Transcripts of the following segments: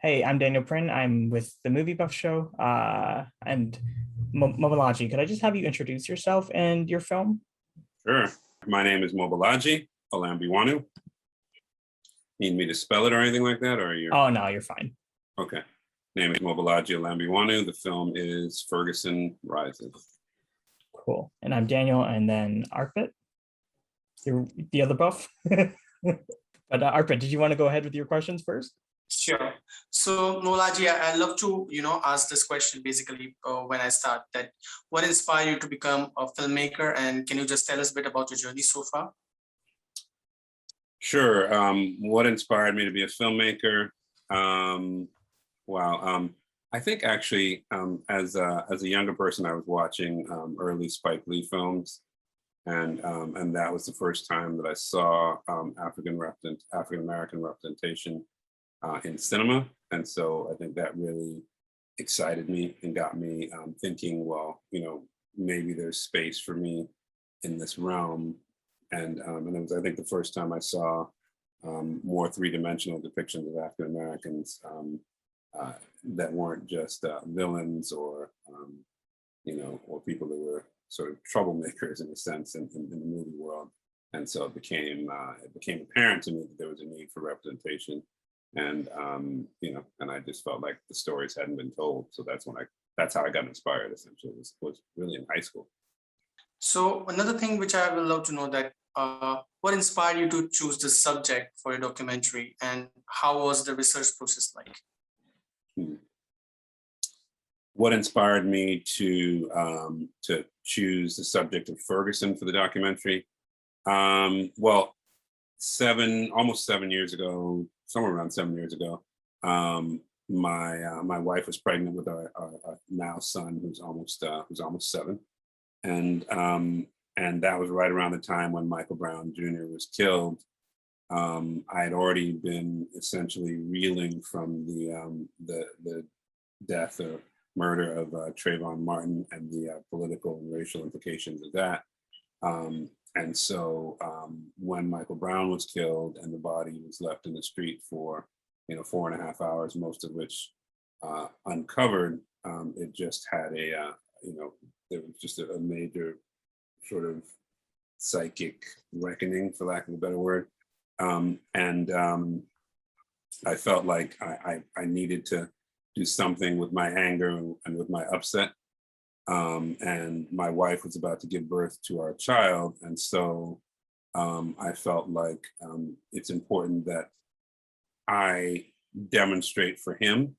Hey, I'm Daniel Prinn. I'm with the Movie Buff Show. And Mobolaji, could I just have you introduce yourself and your film? Sure. My name is Mobolaji Olambiwannu. Need me to spell it or anything like that, or are you? Oh, no, you're fine. Okay. Name is Mobolaji Olambiwannu. The film is Ferguson Rises. Cool. And I'm Daniel, and then Arpit. You're the other buff. But Arpit, did you want to go ahead with your questions first? Sure. So, Nolaji, I love to, ask this question basically when I start that what inspired you to become a filmmaker, and can you just tell us a bit about your journey so far? Sure. What inspired me to be a filmmaker? Wow. I think actually, as a younger person, I was watching early Spike Lee films, and that was the first time that I saw African American representation in cinema. And so I think that really excited me and got me thinking, well, maybe there's space for me in this realm. And it was, I think, the first time I saw more three-dimensional depictions of African Americans that weren't just villains or people that were sort of troublemakers in a sense in the movie world. And so it became apparent to me that there was a need for representation. And and I just felt like the stories hadn't been told. So that's how I got inspired. Essentially, was really in high school. So another thing which I would love to know that what inspired you to choose the subject for a documentary, and how was the research process like? What inspired me to choose the subject of Ferguson for the documentary? Well, almost 7 years ago, somewhere around 7 years ago, my wife was pregnant with our now son, who's almost 7, and that was right around the time when Michael Brown Jr. was killed. I had already been essentially reeling from the death or murder of Trayvon Martin and the political and racial implications of that. And so when Michael Brown was killed and the body was left in the street for 4.5 hours, most of which uncovered, it just had there was just a major sort of psychic reckoning, for lack of a better word. I felt like I needed to do something with my anger and with my upset. And my wife was about to give birth to our child. And so I felt like it's important that I demonstrate for him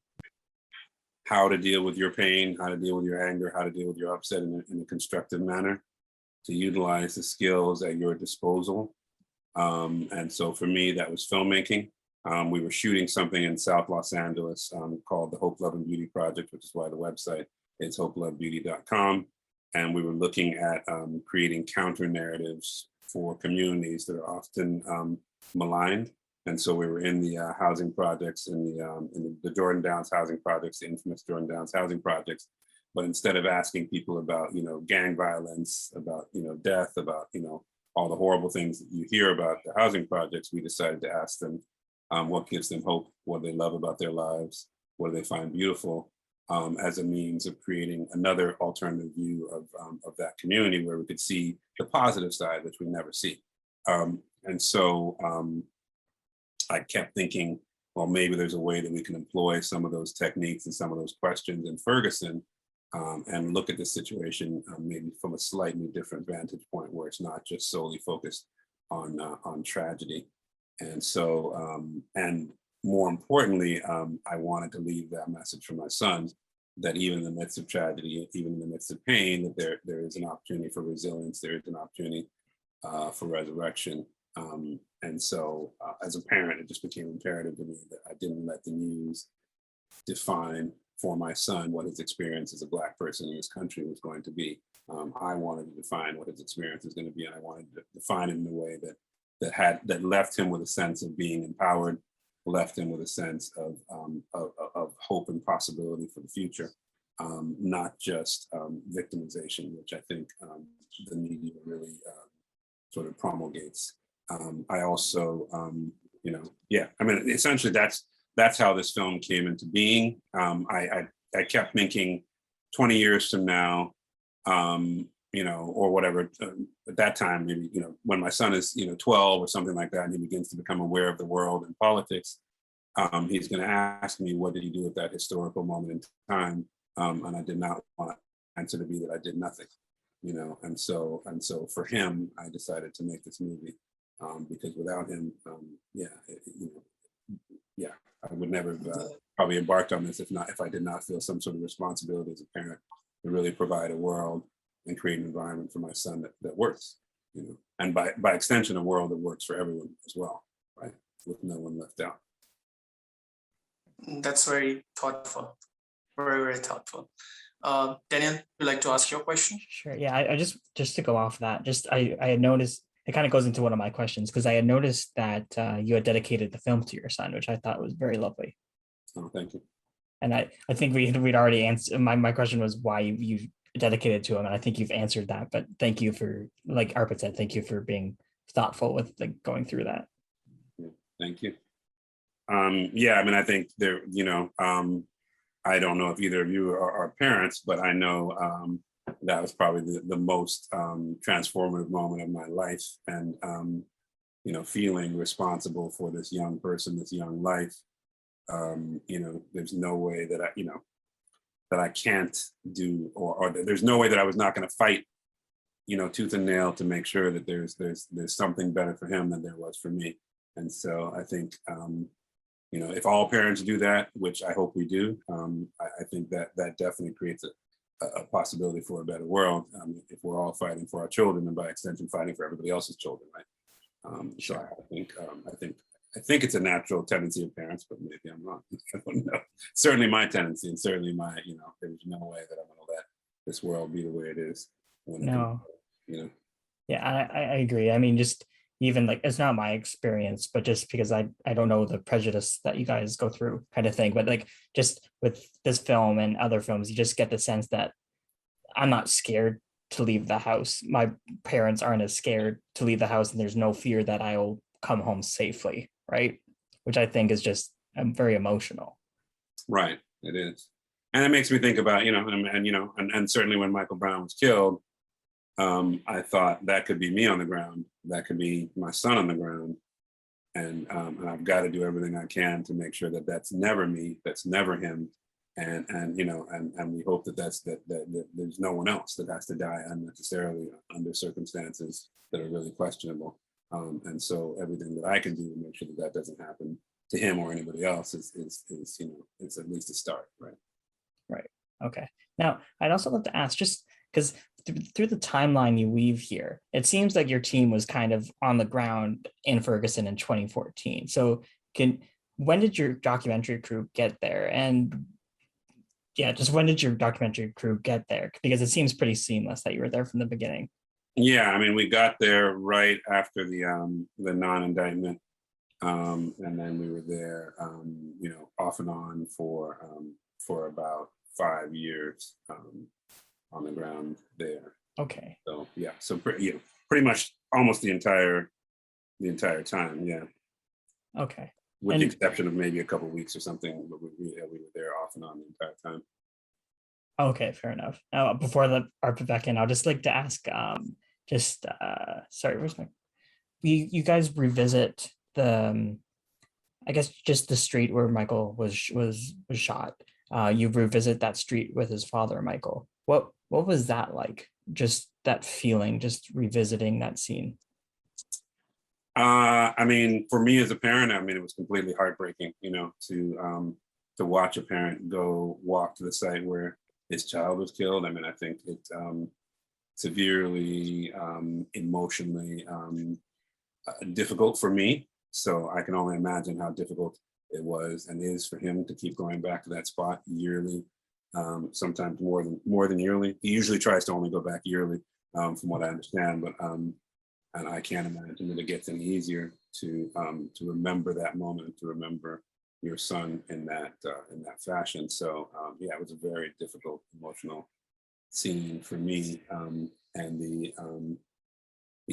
how to deal with your pain, how to deal with your anger, how to deal with your upset in a constructive manner, to utilize the skills at your disposal. And so for me, that was filmmaking. We were shooting something in South Los Angeles called the Hope, Love, and Beauty Project, which is why the website is hopelovebeauty.com. And we were looking at creating counter narratives for communities that are often maligned. And so we were in the housing projects, in the Jordan Downs housing projects, the infamous Jordan Downs housing projects. But instead of asking people about, gang violence, about, death, about, all the horrible things that you hear about the housing projects, we decided to ask them what gives them hope, what they love about their lives, what do they find beautiful, as a means of creating another alternative view of that community where we could see the positive side, which we never see. And so I kept thinking, well, maybe there's a way that we can employ some of those techniques and some of those questions in Ferguson and look at the situation maybe from a slightly different vantage point where it's not just solely focused on tragedy. And so, and more importantly, I wanted to leave that message for my sons that even in the midst of tragedy, even in the midst of pain, that there is an opportunity for resilience, there is an opportunity for resurrection. And so as a parent, it just became imperative to me that I didn't let the news define for my son what his experience as a Black person in this country was going to be. I wanted to define what his experience was going to be, and I wanted to define it in a way that left him with a sense of being empowered, left him with a sense of hope and possibility for the future, not just victimization, which I think the media really sort of promulgates. I also, essentially that's how this film came into being. I kept thinking 20 years from now, or whatever, at that time, maybe, when my son is, 12 or something like that, and he begins to become aware of the world and politics, he's going to ask me, what did he do at that historical moment in time? And I did not want the answer to be that I did nothing, and so for him, I decided to make this movie, because without him, I would never have probably embarked on this if I did not feel some sort of responsibility as a parent to really provide a world and create an environment for my son that works, and by extension, a world that works for everyone as well, right? With no one left out. That's very thoughtful, very, very thoughtful. Daniel, would you like to ask your question? Sure. Yeah, I just to go off that, I had noticed, it kind of goes into one of my questions, because I had noticed that you had dedicated the film to your son, which I thought was very lovely. Oh, thank you. And I think we'd already answered, my question was why you dedicated to him, and I think you've answered that. But thank you for, like Arpit said, thank you for being thoughtful with going through that. Yeah, thank you. I think there, I don't know if either of you are parents, but I know that was probably the most transformative moment of my life. And, feeling responsible for this young person, this young life, there's no way that that I can't do, or there's no way that I was not going to fight, tooth and nail to make sure that there's something better for him than there was for me. And so I think, if all parents do that, which I hope we do, I think that definitely creates a possibility for a better world, if we're all fighting for our children, and by extension fighting for everybody else's children, right? So I think it's a natural tendency of parents, but maybe I'm wrong. I don't know. Certainly my tendency, and certainly my, there's no way that I'm going to let this world be the way it is. No. Yeah, I agree. I mean, just even like, it's not my experience, but just because I don't know the prejudice that you guys go through, kind of thing. But like, just with this film and other films, you just get the sense that I'm not scared to leave the house. My parents aren't as scared to leave the house, and there's no fear that I'll come home safely, right? Which I think is just very emotional. Right, it is. And it makes me think about, and certainly when Michael Brown was killed, I thought that could be me on the ground. That could be my son on the ground. And I've got to do everything I can to make sure that that's never me, that's never him. And we hope that that there's no one else that has to die unnecessarily under circumstances that are really questionable. And so everything that I can do to make sure that doesn't happen to him or anybody else is it's at least a start, right? Right. Okay. Now, I'd also like to ask, just because through the timeline you weave here, it seems like your team was kind of on the ground in Ferguson in 2014. So when did your documentary crew get there? And yeah, just when did your documentary crew get there? Because it seems pretty seamless that you were there from the beginning. Yeah, I mean, we got there right after the non-indictment, and then we were there, off and on for about 5 years on the ground there. Okay. So yeah, so pretty much almost the entire time. Yeah. Okay. With the exception of maybe a couple of weeks or something, but we were there off and on the entire time. Okay, fair enough. Now, before the Arpit back in, I'll just like to ask, sorry, where's my, you guys revisit the, I guess just the street where Michael was shot. You revisit that street with his father, Michael. What was that like? Just that feeling, just revisiting that scene. I mean, for me as a parent, I mean, it was completely heartbreaking, to watch a parent go walk to the site where his child was killed. I mean, I think it's severely emotionally difficult for me. So I can only imagine how difficult it was and is for him to keep going back to that spot yearly, sometimes more than yearly. He usually tries to only go back yearly, from what I understand, but and I can't imagine that it gets any easier to remember that moment, to remember your son in that fashion. So yeah, it was a very difficult, emotional scene for me, and the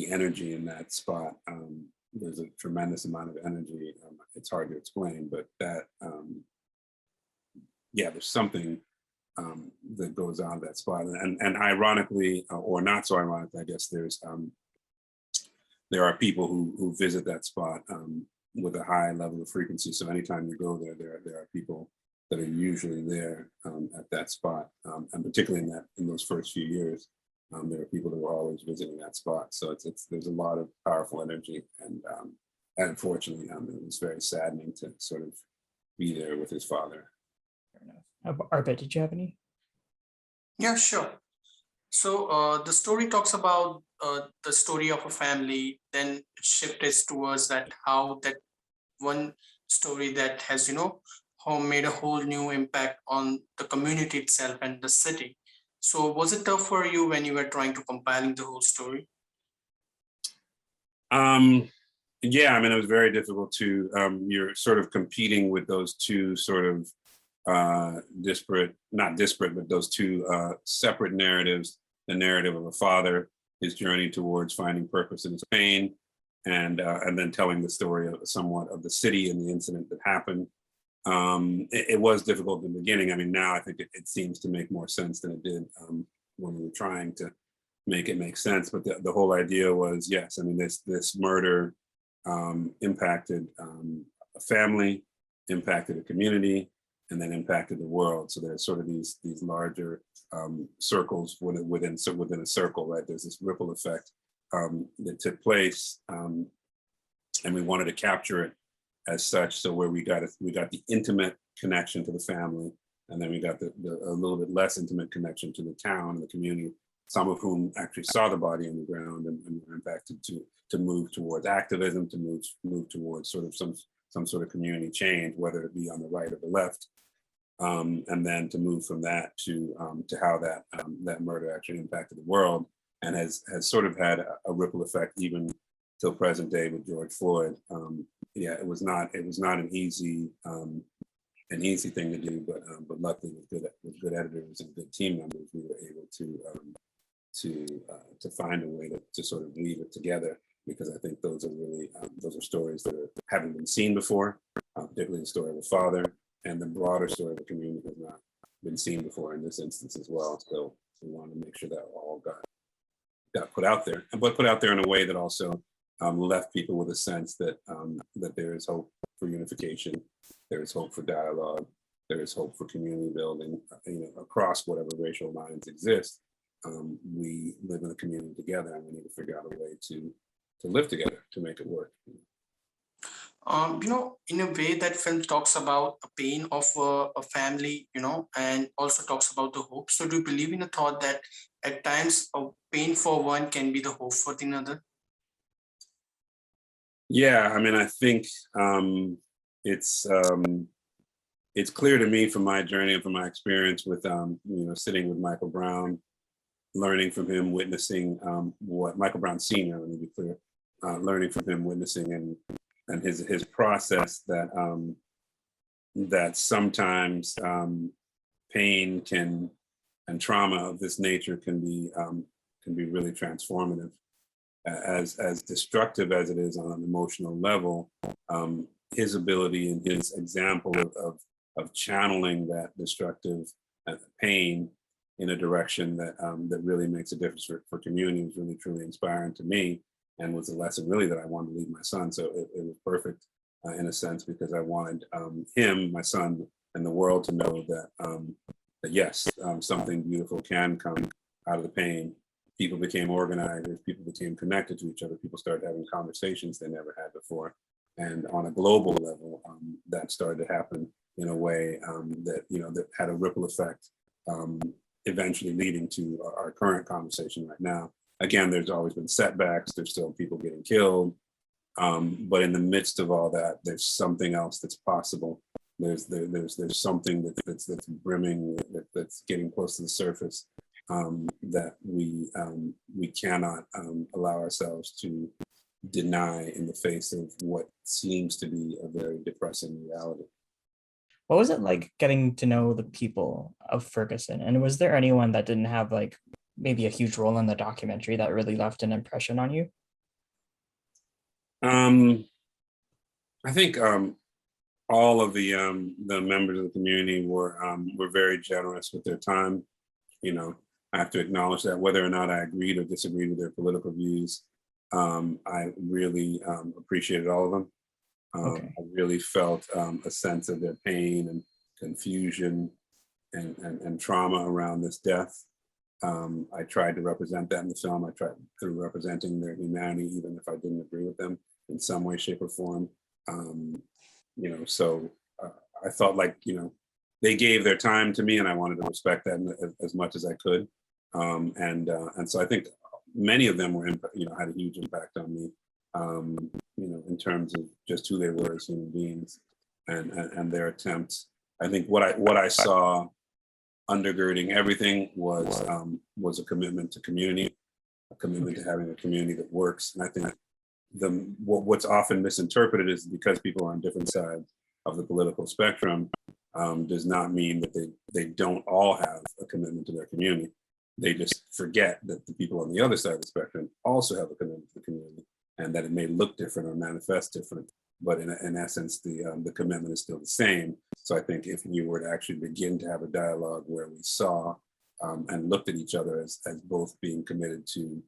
energy in that spot there's a tremendous amount of energy. It's hard to explain, but that, yeah, there's something that goes on at that spot. And ironically, or not so ironically, I guess there are people who visit that spot with a high level of frequency. So anytime you go there, there are people that are usually there at that spot, and particularly in those first few years, there are people that were always visiting that spot. So there's a lot of powerful energy, and unfortunately, it was very saddening to sort of be there with his father. Fair enough. Arpit, did you have any? Yeah, sure. So the story talks about the story of a family, then it shifts towards that how that one story that has, made a whole new impact on the community itself and the city. So was it tough for you when you were trying to compiling the whole story? Yeah, I mean, it was very difficult to, you're sort of competing with those two sort of not disparate, but those two separate narratives, the narrative of a father, his journey towards finding purpose in his pain, and then telling the story of somewhat of the city and the incident that happened. It was difficult in the beginning. I mean, now I think it seems to make more sense than it did when we were trying to make it make sense. But the whole idea was, yes, I mean, this murder impacted a family, impacted a community, and then impacted the world. So there's sort of these larger circles within a circle, right? There's this ripple effect that took place, and we wanted to capture it as such. So where we got the intimate connection to the family, and then we got the a little bit less intimate connection to the town and the community, some of whom actually saw the body on the ground and were impacted to move towards activism, to move towards sort of some sort of community change, whether it be on the right or the left. And then to move from that to how that murder actually impacted the world, and has sort of had a ripple effect even till present day with George Floyd. Yeah, it was not an easy thing to do, but luckily with good editors and good team members, we were able to find a way to sort of weave it together, because I think those are stories that haven't been seen before, particularly the story of a father, and the broader story of the community has not been seen before in this instance as well. So we wanted to make sure that all got put out there, but put out there in a way that also left people with a sense that there is hope for unification, there is hope for dialogue, there is hope for community building, across whatever racial lines exist. We live in a community together, and we need to figure out a way to live together to make it work. In a way, that film talks about a pain of a family, and also talks about the hope. So do you believe in a thought that at times a pain for one can be the hope for the other? Yeah, I mean, I think it's clear to me from my journey and from my experience with sitting with Michael Brown, learning from him, witnessing what Michael Brown Sr., let me be clear, learning from him, witnessing and his process that sometimes pain and trauma of this nature can be really transformative. As destructive as it is on an emotional level, his ability and his example of channeling that destructive pain in a direction that really makes a difference for community was really truly inspiring to me, and was a lesson really that I wanted to leave my son. So it was perfect in a sense, because I wanted him, my son, and the world to know that yes, something beautiful can come out of the pain. People became organizers, people became connected to each other, people started having conversations they never had before. And on a global level, that started to happen in a way that had a ripple effect, eventually leading to our current conversation right now. Again, there's always been setbacks, there's still people getting killed, but in the midst of all that, there's something else that's possible. There's something that's brimming, that's getting close to the surface, that we cannot allow ourselves to deny in the face of what seems to be a very depressing reality. What was it like getting to know the people of Ferguson? And was there anyone that didn't have maybe a huge role in the documentary that really left an impression on you? I think all of the members of the community were very generous with their time. You know, I have to acknowledge that whether or not I agreed or disagreed with their political views, I really appreciated all of them. Okay. I really felt a sense of their pain and confusion and trauma around this death. I tried to represent that in the film. I tried through representing their humanity, even if I didn't agree with them in some way, shape, or form. You know, so I felt like, you know, they gave their time to me, and I wanted to respect that as much as I could. And so I think many of them were, you know, had a huge impact on me. You know, in terms of just who they were as human beings and their attempts. I think what I saw undergirding everything was a commitment to community, a commitment to having a community that works. And I think what's often misinterpreted is because people are on different sides of the political spectrum does not mean that they don't all have a commitment to their community. They just forget that the people on the other side of the spectrum also have a commitment to the community, and that it may look different or manifest different, but in essence, the commitment is still the same. So I think if we were to actually begin to have a dialogue where we saw and looked at each other as both being committed to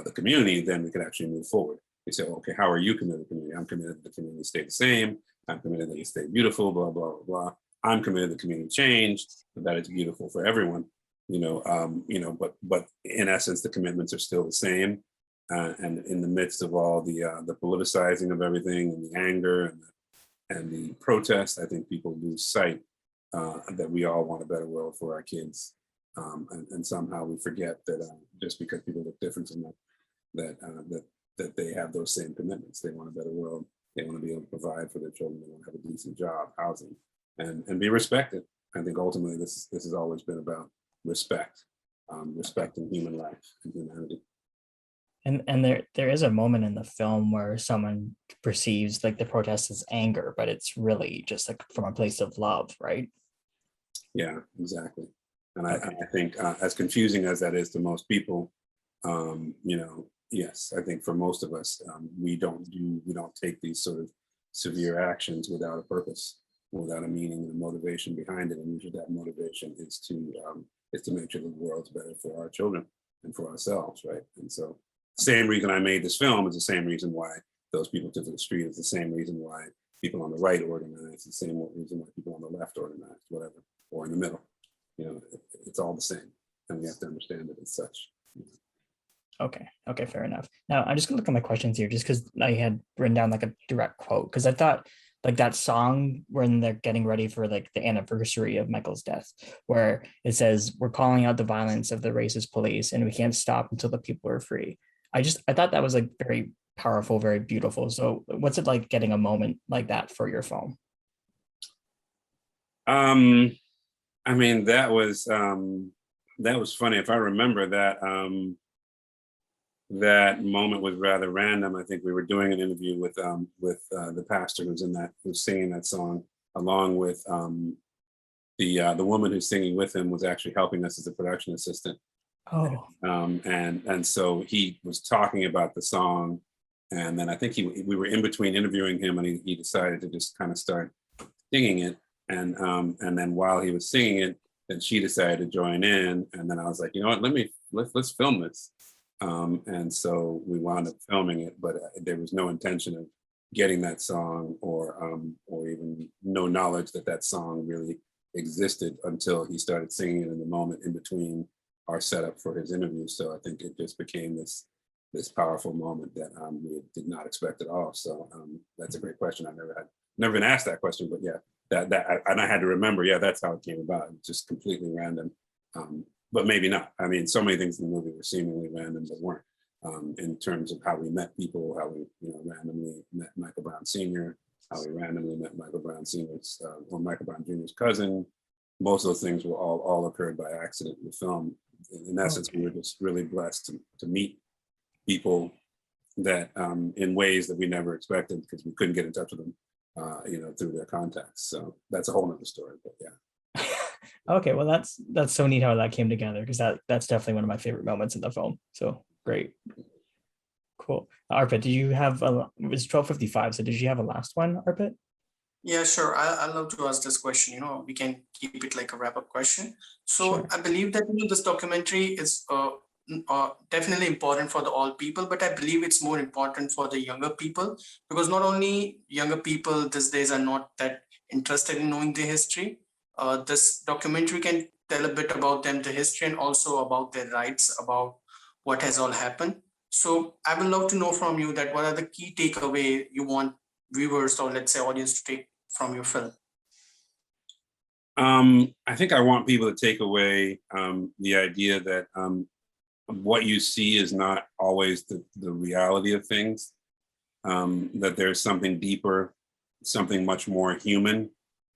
the community, then we could actually move forward. We say, okay, how are you committed to the community? I'm committed to the community stay the same. I'm committed that you stay beautiful, blah, blah, blah, blah. I'm committed to community change, that it's beautiful for everyone. You know, but in essence, the commitments are still the same. And in the midst of all the politicizing of everything and the anger and the protest, I think people lose sight that we all want a better world for our kids. And somehow we forget that just because people look different from them, that they have those same commitments. They want a better world. They want to be able to provide for their children. They want to have a decent job, housing, and be respected. I think ultimately this has always been about respect, respecting human life and humanity. And there is a moment in the film where someone perceives like the protest as anger, but it's really just like from a place of love, right? Yeah, exactly. And I think as confusing as that is to most people, you know, yes, I think for most of us, we don't take these sort of severe actions without a purpose, without a meaning and a motivation behind it. And usually that motivation is to make sure the world's better for our children and for ourselves, right? And so same reason I made this film is the same reason why those people took to the street. It's the same reason why people on the right organize. It's the same reason why people on the left organize, whatever, or in the middle. You know, it's all the same, and we have to understand it as such. Okay, fair enough. Now I'm just gonna look at my questions here, just because I had written down like a direct quote, because I thought like that song when they're getting ready for like the anniversary of Michael's death, where it says, "We're calling out the violence of the racist police, and we can't stop until the people are free." I thought that was like very powerful, very beautiful. So what's it like getting a moment like that for your film? I mean, that was funny. If I remember that, that moment was rather random. I think we were doing an interview with the pastor who's singing that song, along with the woman who's singing with him was actually helping us as a production assistant. Oh, And so he was talking about the song, and then I think we were in between interviewing him, and he decided to just kind of start singing it, and then while he was singing it, then she decided to join in, and then I was like, you know what, let's film this, and so we wound up filming it, but there was no intention of getting that song or even no knowledge that song really existed until he started singing it in the moment in between our setup for his interview. So I think it just became this powerful moment that we did not expect at all. So that's a great question. I've never been asked that question, but yeah, and I had to remember, yeah, that's how it came about. It's just completely random, but maybe not. I mean, so many things in the movie were seemingly random, but weren't. In terms of how we met people, how we randomly met Michael Brown Sr., how we randomly met Michael Brown Sr.'s or Michael Brown Jr.'s cousin. Most of those things were all occurred by accident in the film. In essence, we were just really blessed to meet people that in ways that we never expected, because we couldn't get in touch with them, through their contacts. So that's a whole nother story, but yeah. Okay, well that's so neat how that came together, because that's definitely one of my favorite moments in the film. So great. Cool. Arpit, do you have it was 12:55, so did you have a last one, Arpit? Yeah, sure. I'd love to ask this question. We can keep it like a wrap-up question. So Sure. I believe that this documentary is definitely important for the all people, but I believe it's more important for the younger people, because not only younger people these days are not that interested in knowing the history. This documentary can tell a bit about them, the history, and also about their rights, about what has all happened. So I would love to know from you that what are the key takeaway you want viewers, or let's say audience, to take from your film? I think I want people to take away the idea that what you see is not always the reality of things, that there's something deeper, something much more human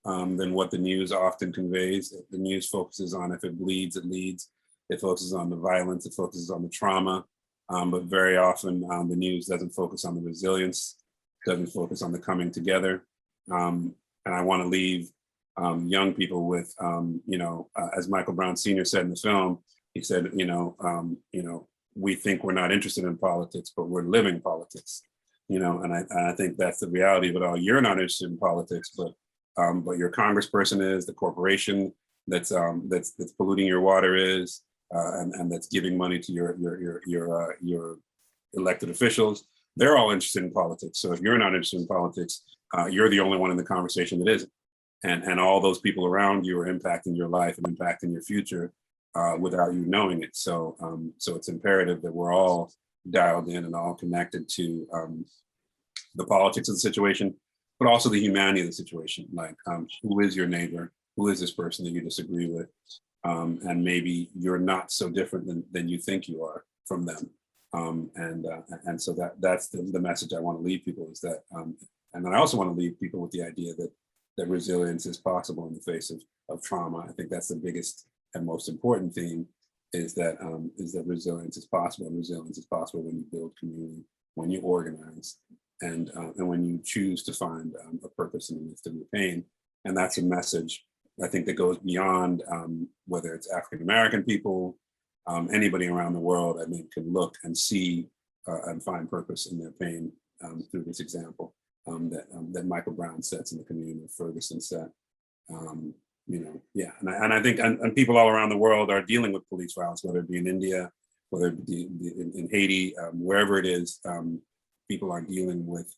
than what the news often conveys. The news focuses on if it bleeds, it leads. It focuses on the violence, it focuses on the trauma, but very often the news doesn't focus on the resilience, doesn't focus on the coming together. And I want to leave young people with, as Michael Brown Sr. said in the film, he said, we think we're not interested in politics, but we're living politics. And I think that's the reality of it all. You're not interested in politics, but your congressperson is, the corporation that's polluting your water is, and that's giving money to your elected officials. They're all interested in politics. So if you're not interested in politics, you're the only one in the conversation that isn't. And all those people around you are impacting your life and impacting your future without you knowing it. So it's imperative that we're all dialed in and all connected to the politics of the situation, but also the humanity of the situation. Like, who is your neighbor? Who is this person that you disagree with? And maybe you're not so different than you think you are from them. And so that's the message I want to leave people, is that, and then I also want to leave people with the idea that resilience is possible in the face of trauma. I think that's the biggest and most important theme, is that resilience is possible. And resilience is possible when you build community, when you organize, and when you choose to find a purpose in the midst of your pain. And that's a message, I think, that goes beyond whether it's African American people, anybody around the world, I think, can look and see and find purpose in their pain through this example that Michael Brown sets in the community, of Ferguson set. And I think and people all around the world are dealing with police violence, whether it be in India, whether it be in Haiti, wherever it is. People are dealing with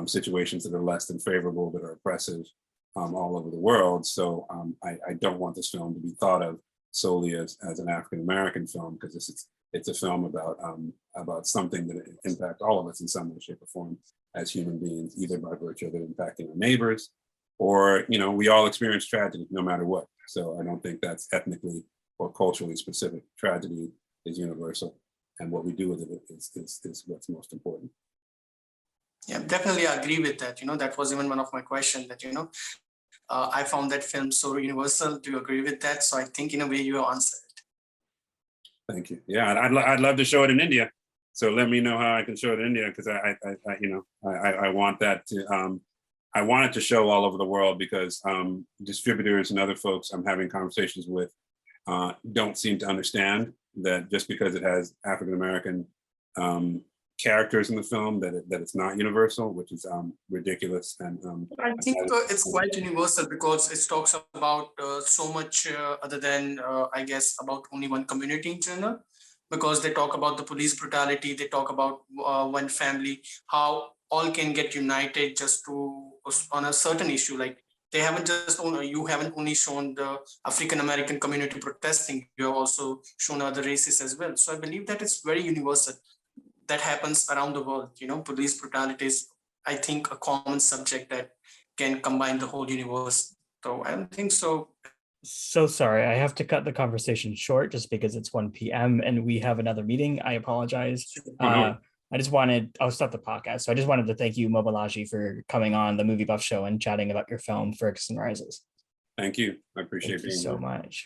situations that are less than favorable, that are oppressive all over the world. So I don't want this film to be thought of solely as an African American film, because it's a film about something that impacts all of us in some way, shape, or form as human beings, either by virtue of it impacting our neighbors, or we all experience tragedy no matter what. So I don't think that's ethnically or culturally specific. Tragedy is universal, and what we do with it is what's most important. Yeah, definitely I agree with that. That was even one of my questions, that I found that film so universal. Do you agree with that? So I think in a way you answered it. Thank you. Yeah, I'd love to show it in India. So let me know how I can show it in India, because I want that to I want it to show all over the world, because distributors and other folks I'm having conversations with don't seem to understand that just because it has African American characters in the film that it's not universal, which is ridiculous. And I think it's quite universal, because it talks about so much other than I guess about only one community in general, because they talk about the police brutality, they talk about one family, how all can get united just to on a certain issue. Like, they haven't just you haven't only shown the African American community protesting, you have also shown other races as well. So I believe that it's very universal. That happens around the world. Police brutality is, I think, a common subject that can combine the whole universe. So I don't think so. So sorry, I have to cut the conversation short just because it's 1 p.m. and we have another meeting. I apologize. I'll stop the podcast. So I just wanted to thank you, Mobolaji, for coming on the Movie Buff Show and chatting about your film, Ferguson Rises. Thank you. I appreciate being here. Thank you so much.